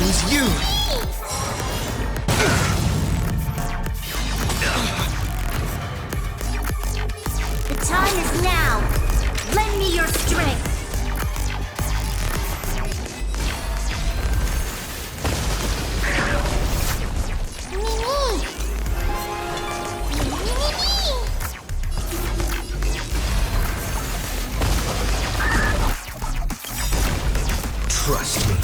means you! The time is now! Lend me your strength! Trust me.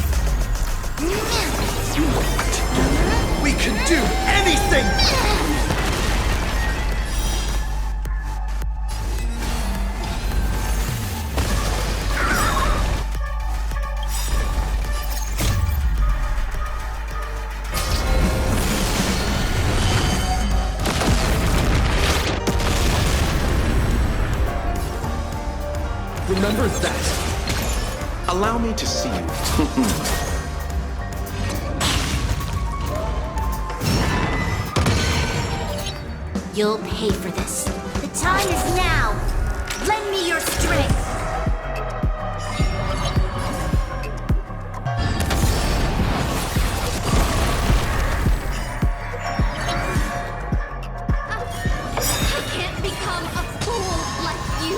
We can do anything! Remember that. Allow me to see you. You'll pay for this. The time is now! Lend me your strength! I can't become a fool like you!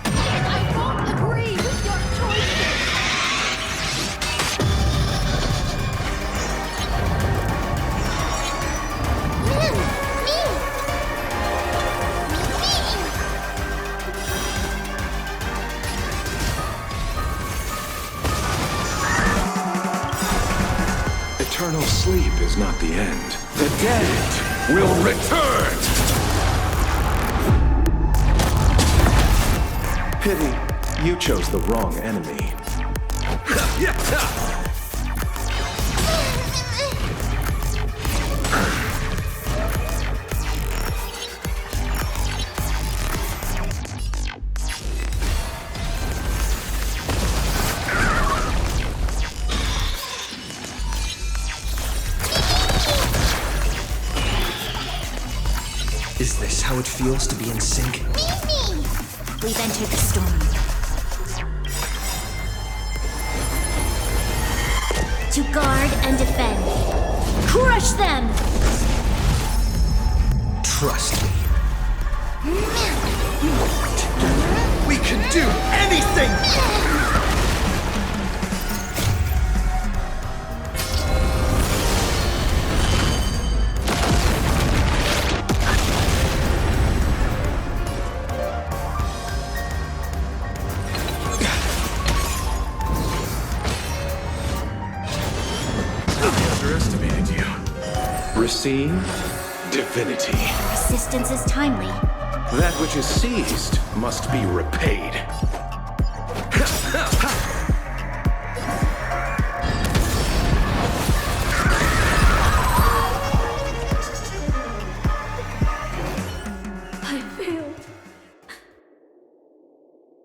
And I won't agree with your choices! Eternal sleep is not the end. The dead will return! Pity, you chose the wrong enemy. Is this how it feels to be in sync? We've entered the storm. To guard and defend. Crush them! Trust me. We can do anything! Underestimated you. Receive divinity. Resistance is timely. That which is seized must be repaid. I failed.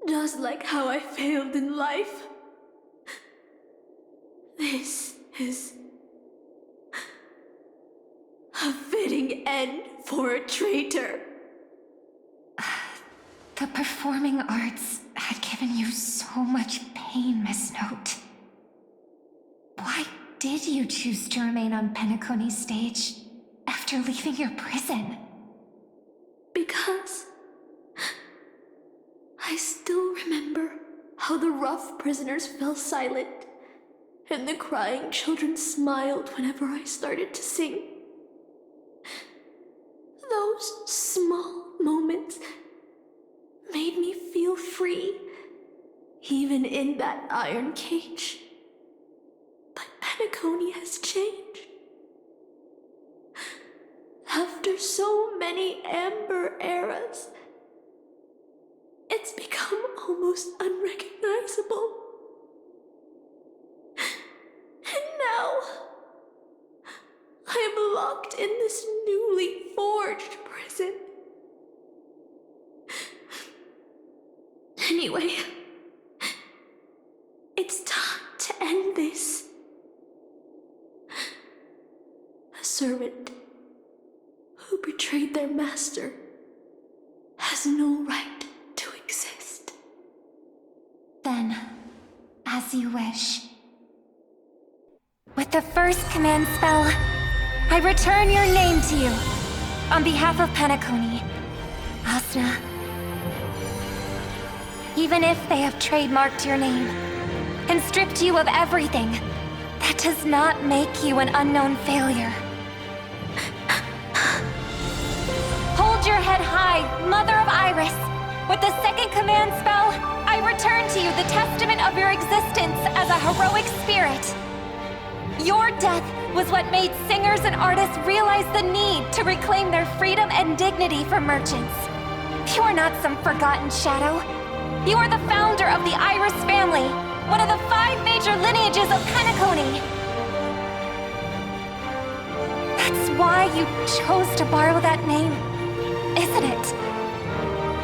Just like how I failed in life. This is a fitting end for a traitor. The performing arts had given you so much pain, Miss Note. Why did you choose to remain on Penacony's stage after leaving your prison? Because I still remember how the rough prisoners fell silent and the crying children smiled whenever I started to sing. Those small moments made me feel free, even in that iron cage. But Penacony has changed. After so many amber eras, it's become almost unrecognizable. And now, I am locked in this newly forged prison. Anyway, it's time to end this. A servant who betrayed their master has no right to exist. Then, as you wish. With the first command spell, I return your name to you. On behalf of Penacony, Asuna. Even if they have trademarked your name and stripped you of everything, that does not make you an unknown failure. Hold your head high, Mother of Iris. With the second command spell, I return to you the testament of your existence as a heroic spirit. Your death was what made singers and artists realize the need to reclaim their freedom and dignity for merchants. You are not some forgotten shadow. You are the founder of the Iris family, one of the 5 major lineages of Penacony. That's why you chose to borrow that name, isn't it?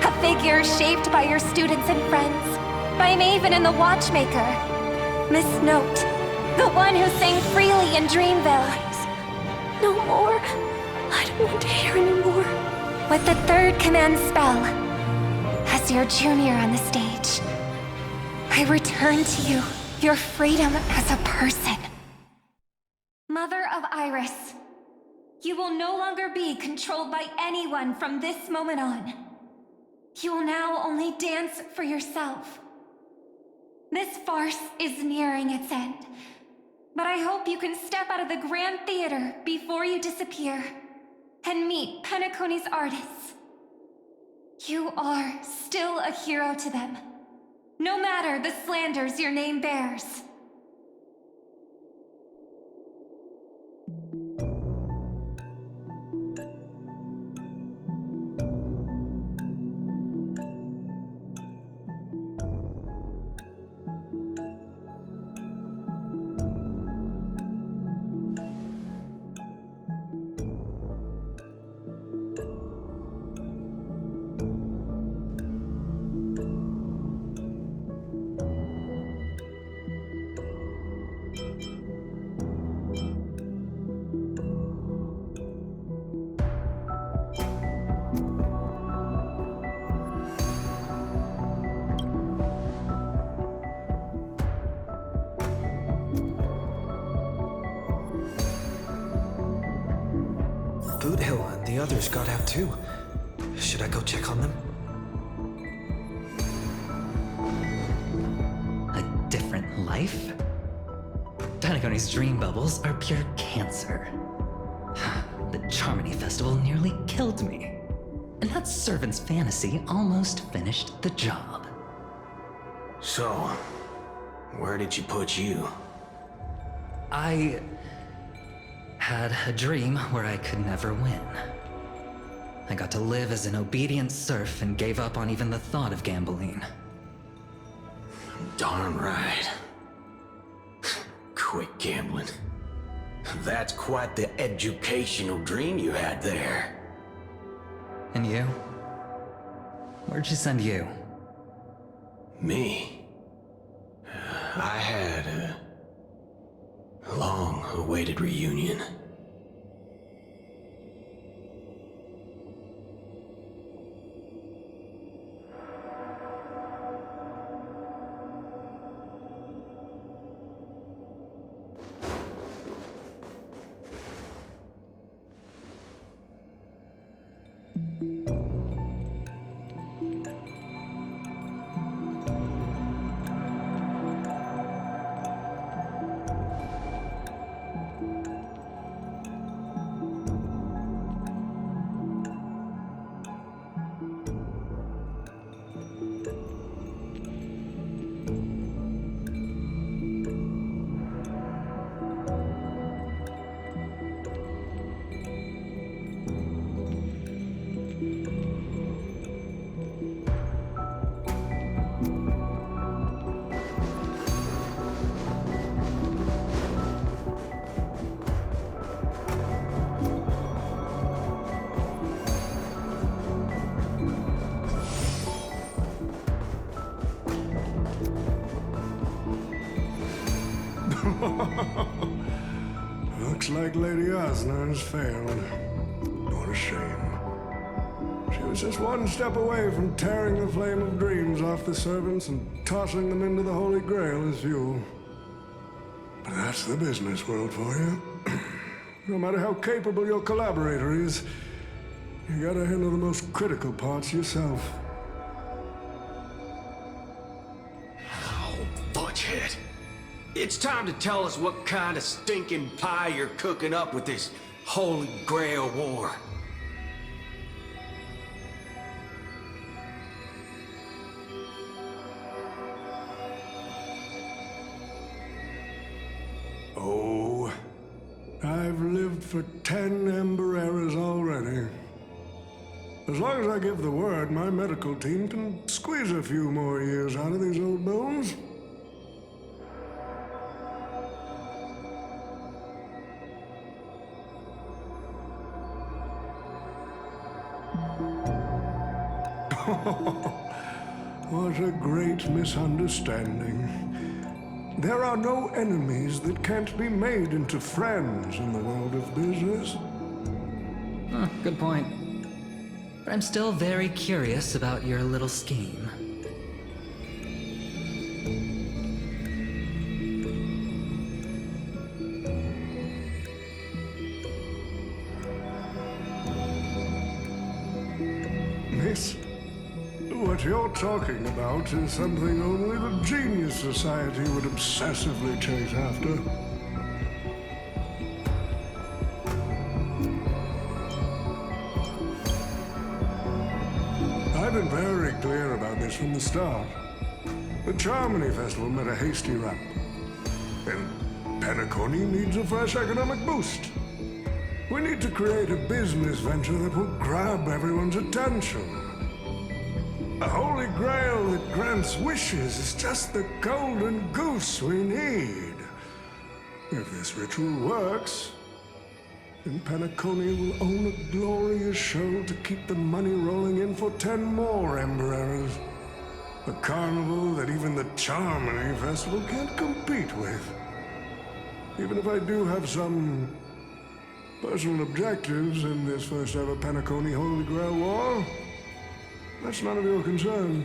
A figure shaped by your students and friends, by a maven and the Watchmaker. Miss Note, the one who sang freely in Dreamville. No more. I don't want to hear anymore. With the third command spell, as your junior on the stage, I return to you your freedom as a person. Mother of Iris, you will no longer be controlled by anyone from this moment on. You will now only dance for yourself. This farce is nearing its end, but I hope you can step out of the Grand Theater before you disappear and meet Penacony's artists. You are still a hero to them, no matter the slanders your name bears. Boothill and the others got out too. Should I go check on them? A different life? Penacony's dream bubbles are pure cancer. The Charmony Festival nearly killed me. And that servant's fantasy almost finished the job. So, where did you put you? I had a dream where I could never win. I got to live as an obedient serf and gave up on even the thought of gambling. Darn right. Quit gambling. That's quite the educational dream you had there. And you? Where'd she send you? Me? I had a long-awaited reunion. Looks like Lady Asuna has failed. What a shame. She was just one step away from tearing the flame of dreams off the servants and tossing them into the Holy Grail as fuel. But that's the business world for you. No matter how capable your collaborator is, you gotta handle the most critical parts yourself. Oh, Butchhead. It's time to tell us what kind of stinking pie you're cooking up with this Holy Grail war. Oh, I've lived for 10 Ember eras already. As long as I give the word, my medical team can squeeze a few more years out of these old bones. What a great misunderstanding. There are no enemies that can't be made into friends in the world of business. Good point. But I'm still very curious about your little scheme. Miss, what you're talking about is something only the Genius Society would obsessively chase after. I've been very clear about this from the start. The Charmony Festival met a hasty rap. And Penacony needs a fresh economic boost. We need to create a business venture that will grab everyone's attention. A holy grail that grants wishes is just the golden goose we need. If this ritual works, then Penacony will own a glorious show to keep the money rolling in for 10 more Ember eras. A carnival that even the Charmony Festival can't compete with. Even if I do have some personal objectives in this first ever Penacony Holy Grail War, that's none of your concern.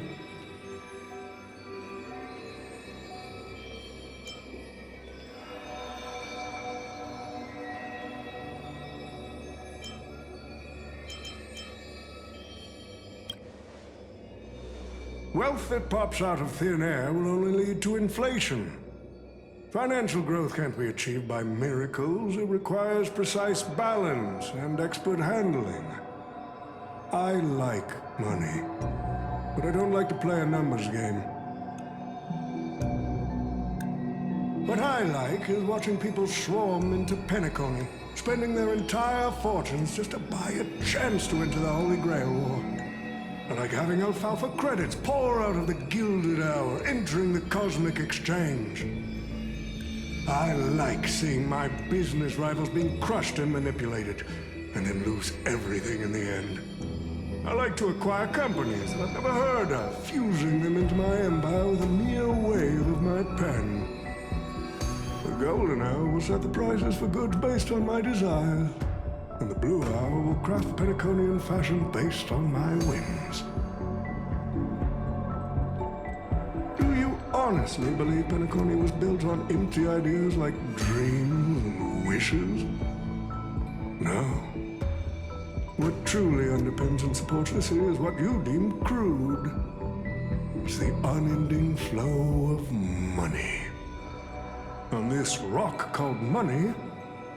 Wealth that pops out of thin air will only lead to inflation. Financial growth can't be achieved by miracles. It requires precise balance and expert handling. I like money, but I don't like to play a numbers game. What I like is watching people swarm into Penacony, spending their entire fortunes just to buy a chance to enter the Holy Grail War. I like having alfalfa credits pour out of the Gilded Hour, entering the Cosmic Exchange. I like seeing my business rivals being crushed and manipulated, and then lose everything in the end. I like to acquire companies that I've never heard of, fusing them into my empire with a mere wave of my pen. The Golden Hour will set the prices for goods based on my desires, and the Blue Hour will craft Penaconian fashion based on my whims. Do you honestly believe Penacony was built on empty ideas like dreams and wishes? No. What truly underpins and supports this is what you deem crude. It's the unending flow of money. On this rock called money,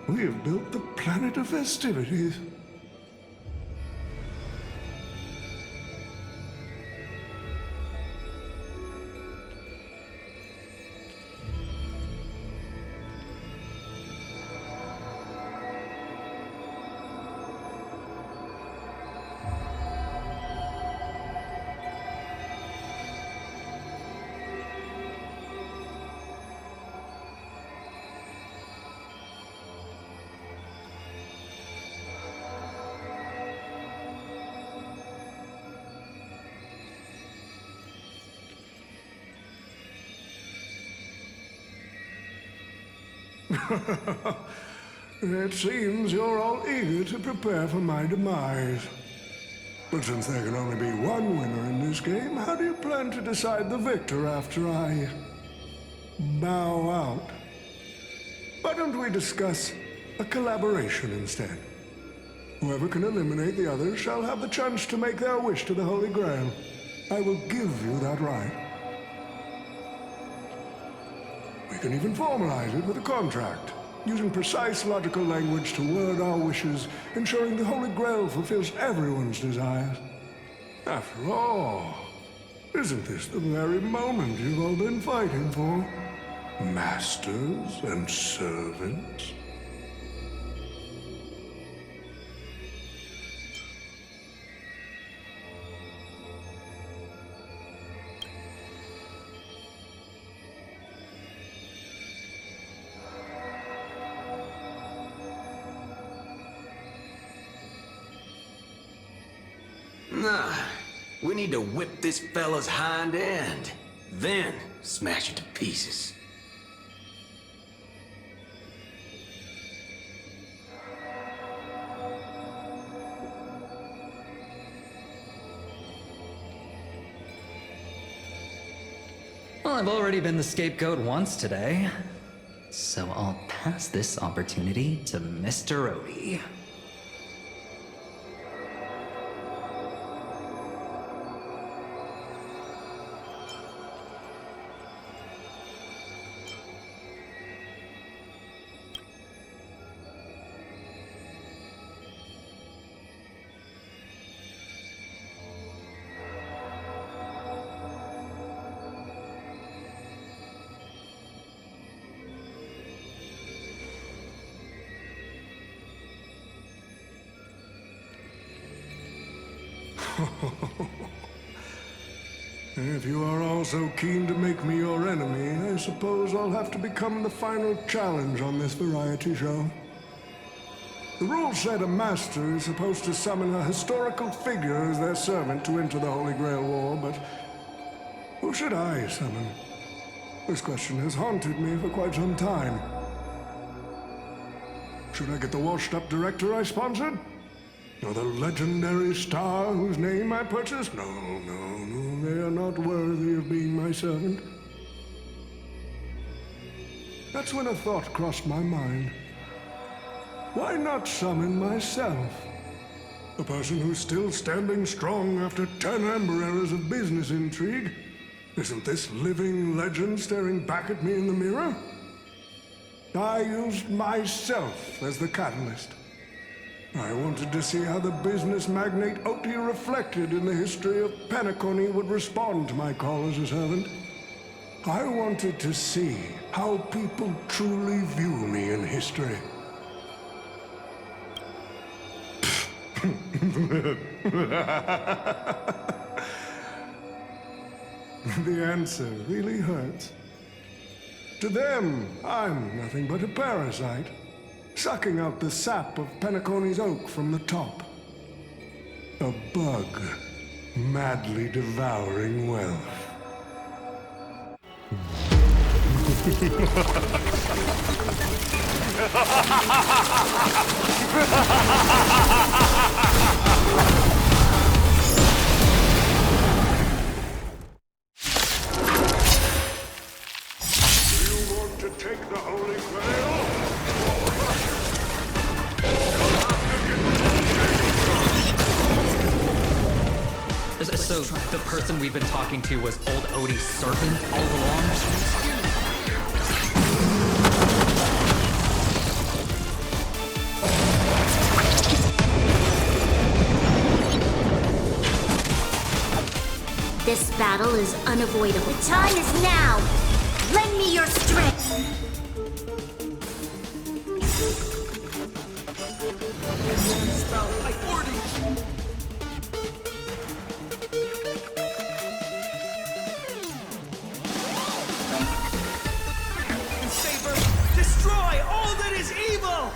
we have built the planet of festivities. It seems you're all eager to prepare for my demise. But since there can only be one winner in this game, how do you plan to decide the victor after I bow out? Why don't we discuss a collaboration instead? Whoever can eliminate the others shall have the chance to make their wish to the Holy Grail. I will give you that right. We can even formalize it with a contract, using precise logical language to word our wishes, ensuring the Holy Grail fulfills everyone's desires. After all, isn't this the very moment you've all been fighting for? Masters and servants? Nah, we need to whip this fella's hind end, then smash it to pieces. Well, I've already been the scapegoat once today, so I'll pass this opportunity to Mr. Odie. If you are all so keen to make me your enemy, I suppose I'll have to become the final challenge on this variety show. The rules said a master is supposed to summon a historical figure as their servant to enter the Holy Grail War, but who should I summon? This question has haunted me for quite some time. Should I get the washed-up director I sponsored? Or the legendary star whose name I purchased? No, they are not worthy of being my servant. That's when a thought crossed my mind. Why not summon myself? A person who's still standing strong after 10 amber eras of business intrigue? Isn't this living legend staring back at me in the mirror? I used myself as the catalyst. I wanted to see how the business magnate Oti reflected in the history of Penacony would respond to my call as a servant. I wanted to see how people truly view me in history. The answer really hurts. To them, I'm nothing but a parasite, sucking out the sap of Penacony's oak from the top. A bug, madly devouring wealth. You want to take the Holy Grail? So the person we've been talking to was old Odie's servant all along? This battle is unavoidable. The time is now! Lend me your strength! Destroy all that is evil!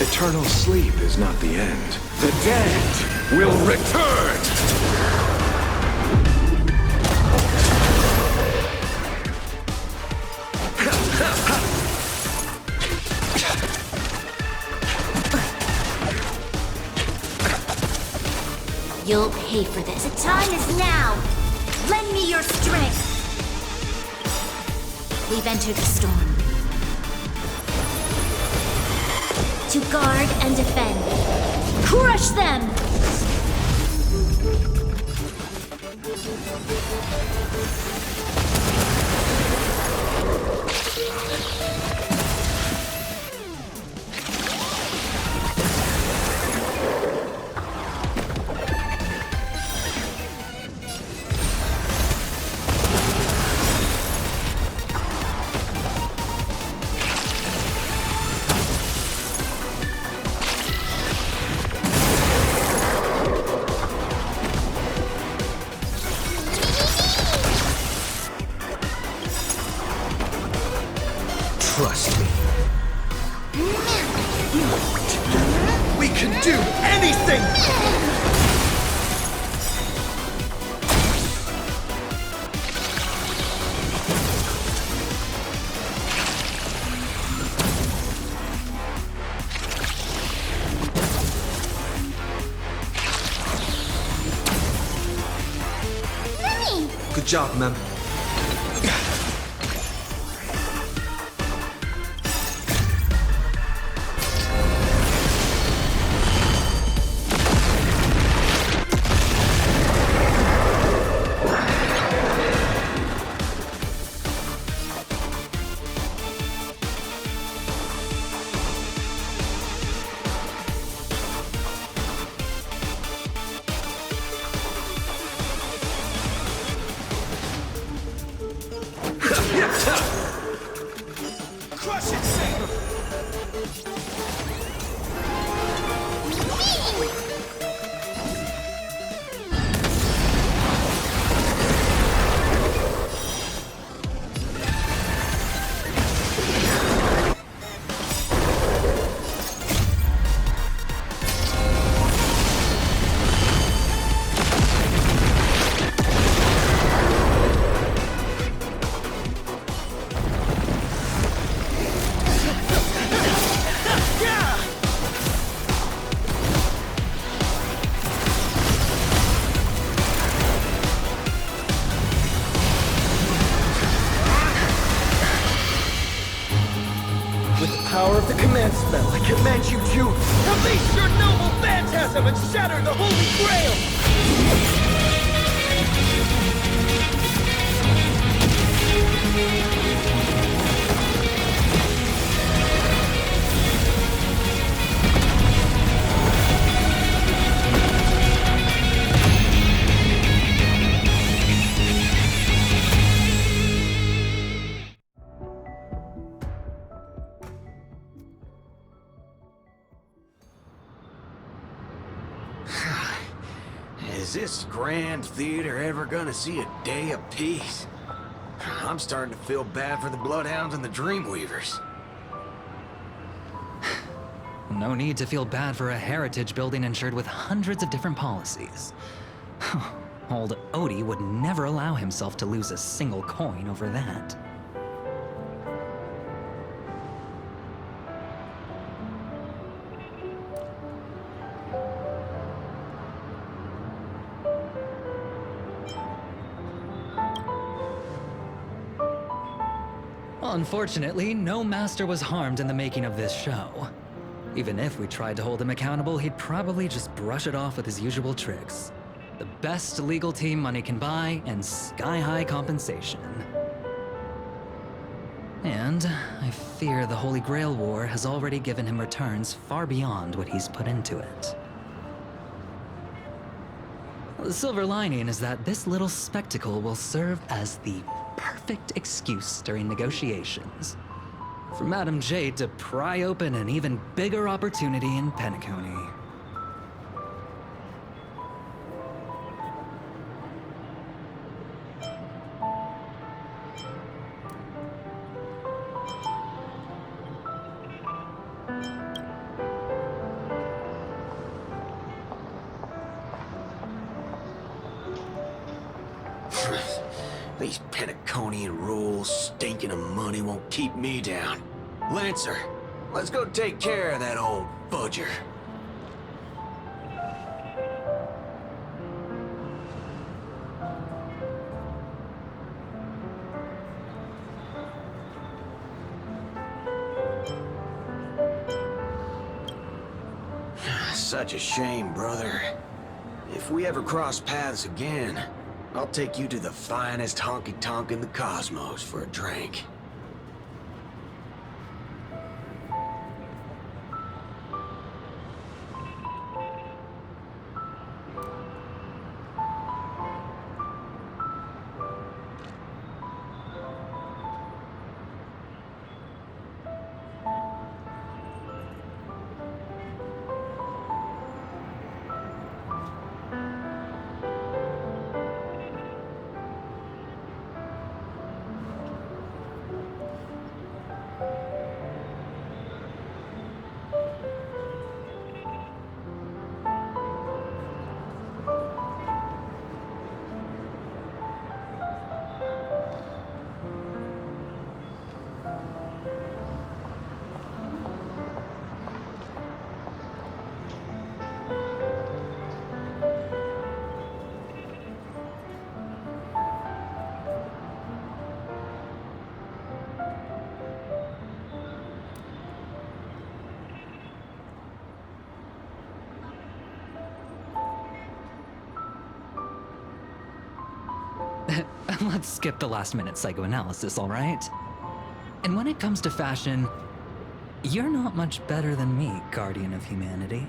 Eternal sleep is not the end. The dead will return! You'll pay for this. The time is now! Lend me your strength! We've entered the storm. To guard and defend. Crush them! Trust me. We can do anything! Good job, ma'am. Crush it, Saber! With the power of the command spell, I command you to release your noble phantasm and shatter the Holy Grail! Is this grand theater ever gonna see a day of peace? I'm starting to feel bad for the Bloodhounds and the Dreamweavers. No need to feel bad for a heritage building insured with hundreds of different policies. Old Odie would never allow himself to lose a single coin over that. Unfortunately, no master was harmed in the making of this show. Even if we tried to hold him accountable, he'd probably just brush it off with his usual tricks. The best legal team money can buy, and sky-high compensation. And I fear the Holy Grail War has already given him returns far beyond what he's put into it. The silver lining is that this little spectacle will serve as the perfect excuse during negotiations for Madame Jade to pry open an even bigger opportunity in Penacony. These Penaconian rules, stinking of money won't keep me down. Lancer, let's go take care of that old fudger. Such a shame, brother. If we ever cross paths again, I'll take you to the finest honky-tonk in the cosmos for a drink. Let's skip the last-minute psychoanalysis, all right? And when it comes to fashion, you're not much better than me, Guardian of Humanity.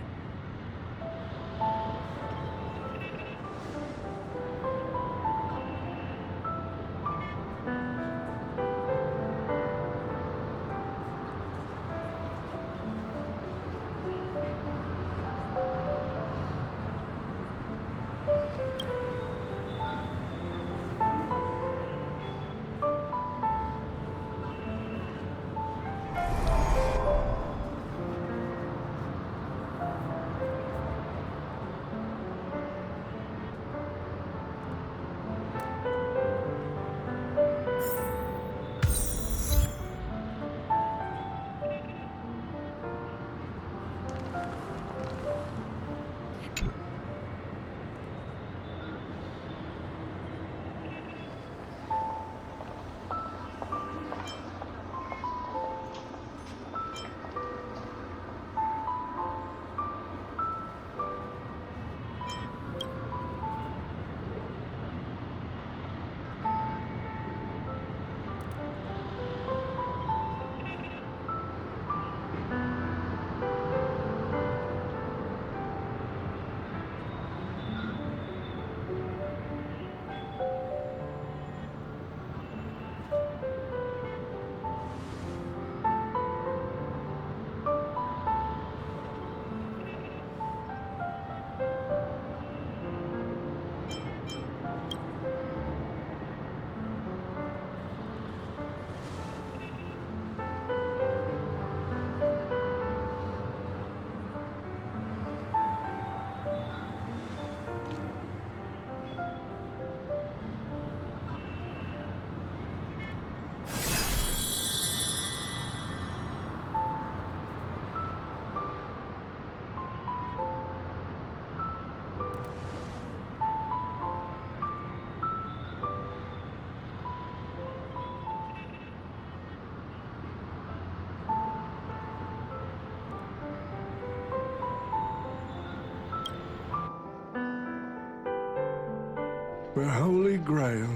The Holy Grail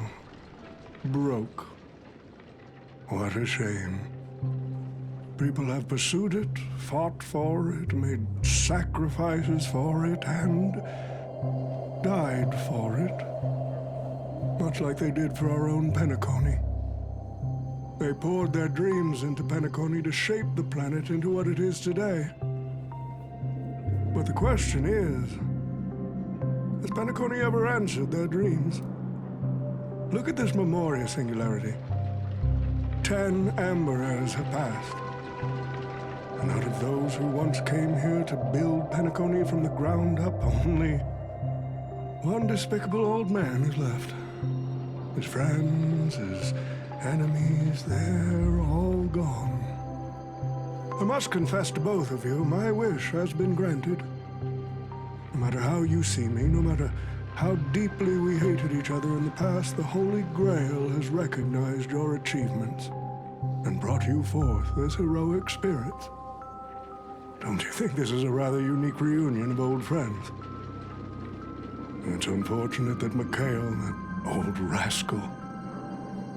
broke. What a shame. People have pursued it, fought for it, made sacrifices for it, and died for it. Much like they did for our own Penacony. They poured their dreams into Penacony to shape the planet into what it is today. But the question is, has Penacony ever answered their dreams? Look at this Memoria singularity. 10 Amber Eras have passed. And out of those who once came here to build Penacony from the ground up, only one despicable old man is left. His friends, his enemies, they're all gone. I must confess to both of you, my wish has been granted. No matter how you see me, no matter how deeply we hated each other in the past, the Holy Grail has recognized your achievements and brought you forth as heroic spirits. Don't you think this is a rather unique reunion of old friends? It's unfortunate that Mikhail, that old rascal,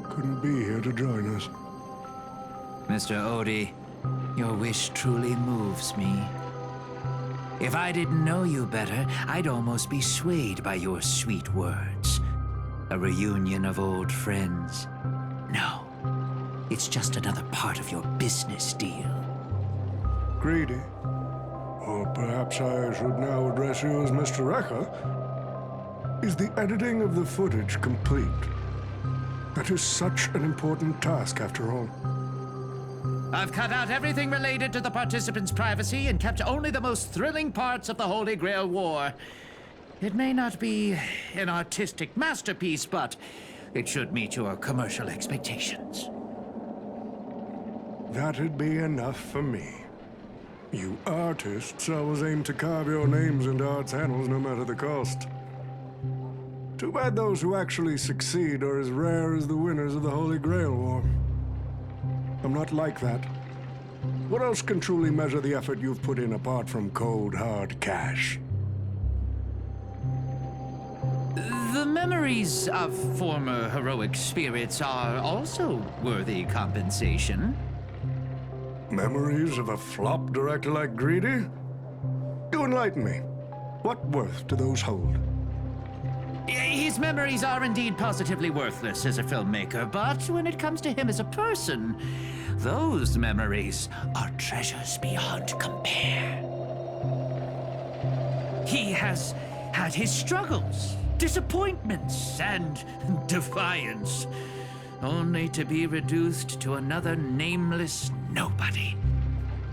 couldn't be here to join us. Mr. Odie, your wish truly moves me. If I didn't know you better, I'd almost be swayed by your sweet words. A reunion of old friends. No, it's just another part of your business deal. Greedy? Or perhaps I should now address you as Mr. Rekka. Is the editing of the footage complete? That is such an important task, after all. I've cut out everything related to the participants' privacy and kept only the most thrilling parts of the Holy Grail War. It may not be an artistic masterpiece, but it should meet your commercial expectations. That'd be enough for me. You artists always aim to carve your names into art's annals no matter the cost. Too bad those who actually succeed are as rare as the winners of the Holy Grail War. I'm not like that. What else can truly measure the effort you've put in apart from cold, hard cash? The memories of former heroic spirits are also worthy compensation. Memories of a flop director like Greedy? Do enlighten me. What worth do those hold? His memories are indeed positively worthless as a filmmaker, but when it comes to him as a person, those memories are treasures beyond compare. He has had his struggles, disappointments, and defiance, only to be reduced to another nameless nobody.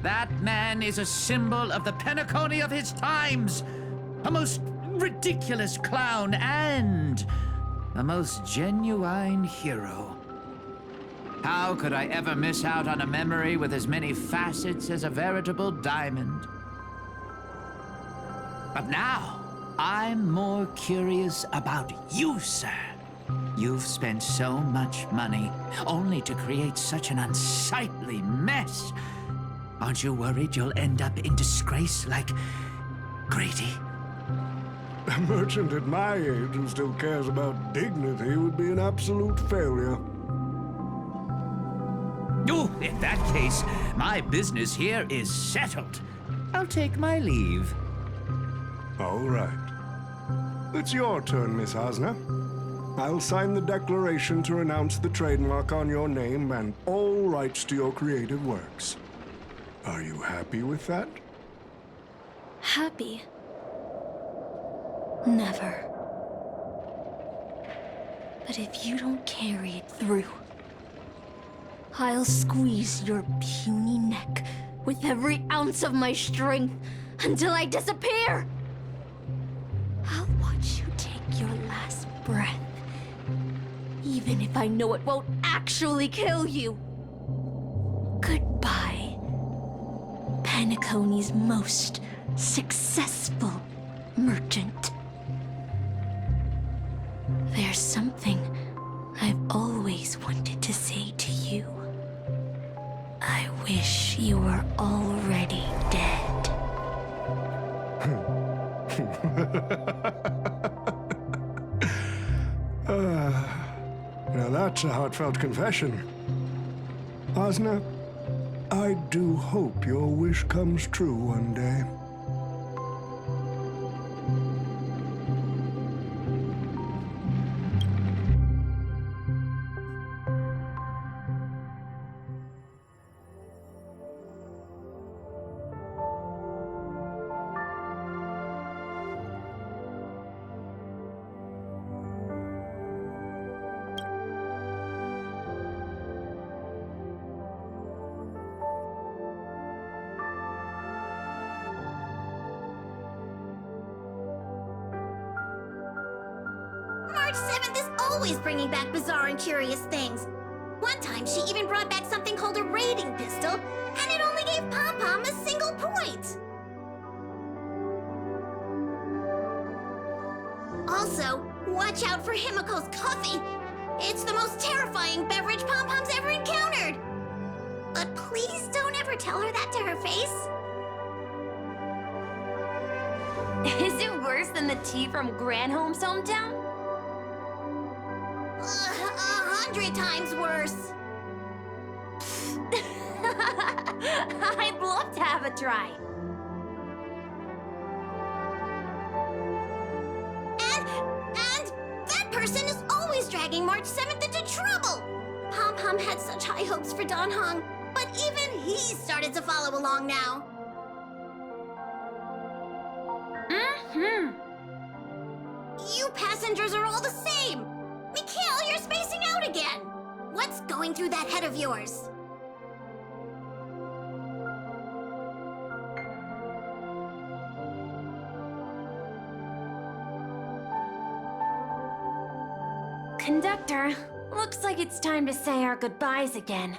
That man is a symbol of the Penacony of his times, a most ridiculous clown and a most genuine hero. How could I ever miss out on a memory with as many facets as a veritable diamond? But now, I'm more curious about you, sir. You've spent so much money only to create such an unsightly mess. Aren't you worried you'll end up in disgrace like Grady? A merchant at my age who still cares about dignity would be an absolute failure. Oh, in that case, my business here is settled. I'll take my leave. All right. It's your turn, Miss Osna. I'll sign the declaration to renounce the trademark on your name and all rights to your creative works. Are you happy with that? Happy? Never. But if you don't carry it through, I'll squeeze your puny neck with every ounce of my strength until I disappear! I'll watch you take your last breath, even if I know it won't actually kill you. Goodbye, Penacony's most successful merchant. There's something I've always wanted to say to you. I wish you were already dead. Now that's a heartfelt confession. Osna, I do hope your wish comes true one day. March 7th is always bringing back bizarre and curious things. One time, she even brought back something called a raiding pistol, and it only gave Pom-Pom a single point. Also, watch out for Himiko's coffee. It's the most terrifying beverage Pom-Pom's ever encountered. But please don't ever tell her that to her face. Is it worse than the tea from Granholm's hometown? 100 times worse. I'd love to have a try. And that person is always dragging March 7th into trouble. Pom-Pom had such high hopes for Don Hong, but even he started to follow along now. You passengers are all the same. Mikhail, you're spacing out again. What's going through that head of yours? Conductor, looks like it's time to say our goodbyes again.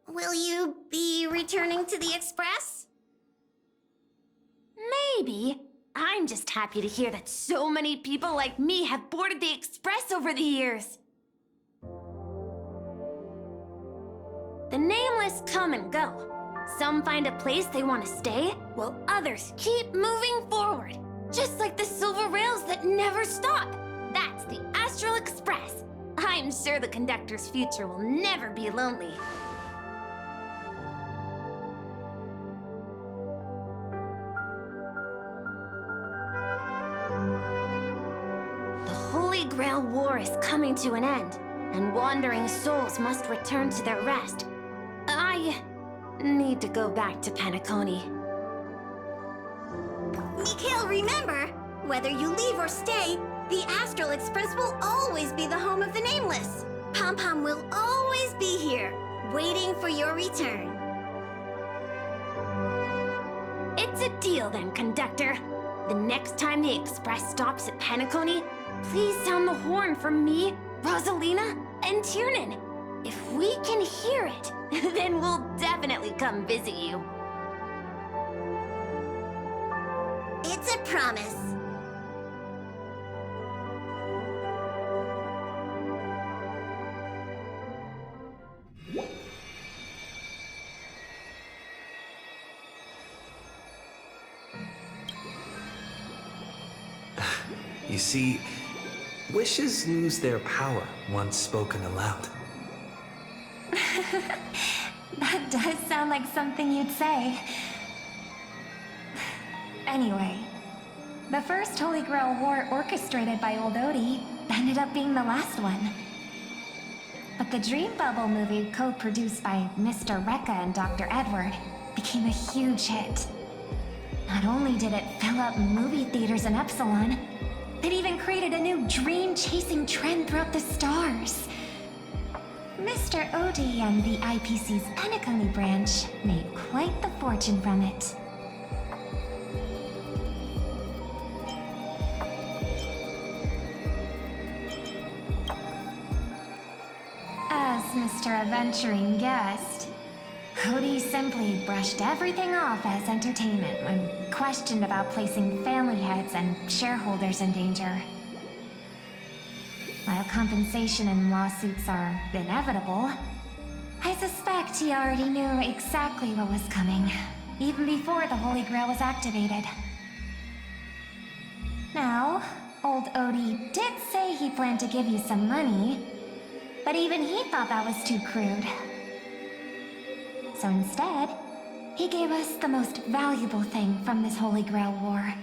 Will you be returning to the Express? Maybe. I'm just happy to hear that so many people like me have boarded the Express over the years. The nameless come and go. Some find a place they want to stay, while others keep moving forward. Just like the silver rails that never stop. That's the Astral Express. I'm sure the conductor's future will never be lonely. The Holy Grail War is coming to an end, and wandering souls must return to their rest. I need to go back to Penacony. Mikhail, remember, whether you leave or stay, the Astral Express will always be the home of the Nameless. Pom-Pom will always be here, waiting for your return. It's a deal then, conductor. The next time the Express stops at Penacony, please sound the horn for me, Rosalina, and Tiernan. If we can hear it, then we'll definitely come visit you. It's a promise. You see, wishes lose their power once spoken aloud. That does sound like something you'd say. Anyway, the first Holy Grail War orchestrated by Old Odie ended up being the last one. But the Dream Bubble movie, co-produced by Mr. Rekka and Dr. Edward, became a huge hit. Not only did it fill up movie theaters in Epsilon, it even created a new dream-chasing trend throughout the stars. Mr. Odie and the IPC's Penacony branch made quite the fortune from it. As Mr. Adventuring Guest, Odie simply brushed everything off as entertainment when questioned about placing family heads and shareholders in danger. While compensation and lawsuits are inevitable, I suspect he already knew exactly what was coming, even before the Holy Grail was activated. Now, old Odie did say he planned to give you some money, but even he thought that was too crude. So instead, he gave us the most valuable thing from this Holy Grail War.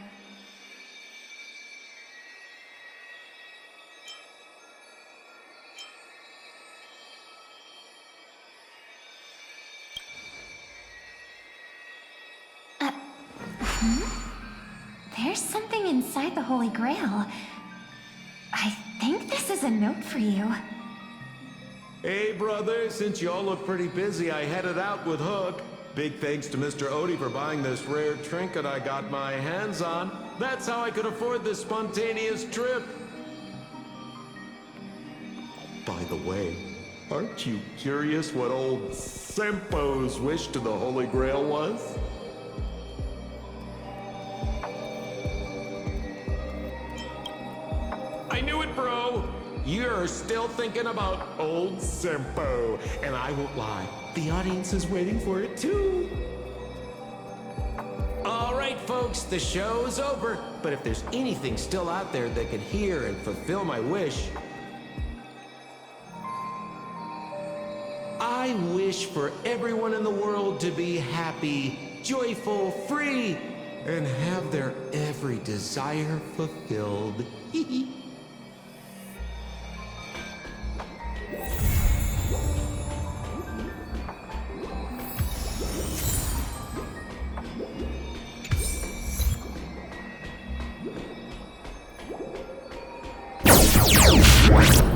There's something inside the Holy Grail. I think this is a note for you. Hey, brother, since y'all look pretty busy, I headed out with Hook. Big thanks to Mr. Odie for buying this rare trinket I got my hands on. That's how I could afford this spontaneous trip. By the way, aren't you curious what old Sempo's wish to the Holy Grail was? I knew it, bro! You're still thinking about old Sempo, and I won't lie, the audience is waiting for it too. All right, folks, the show's over, but if there's anything still out there that can hear and fulfill my wish, I wish for everyone in the world to be happy, joyful, free, and have their every desire fulfilled. What?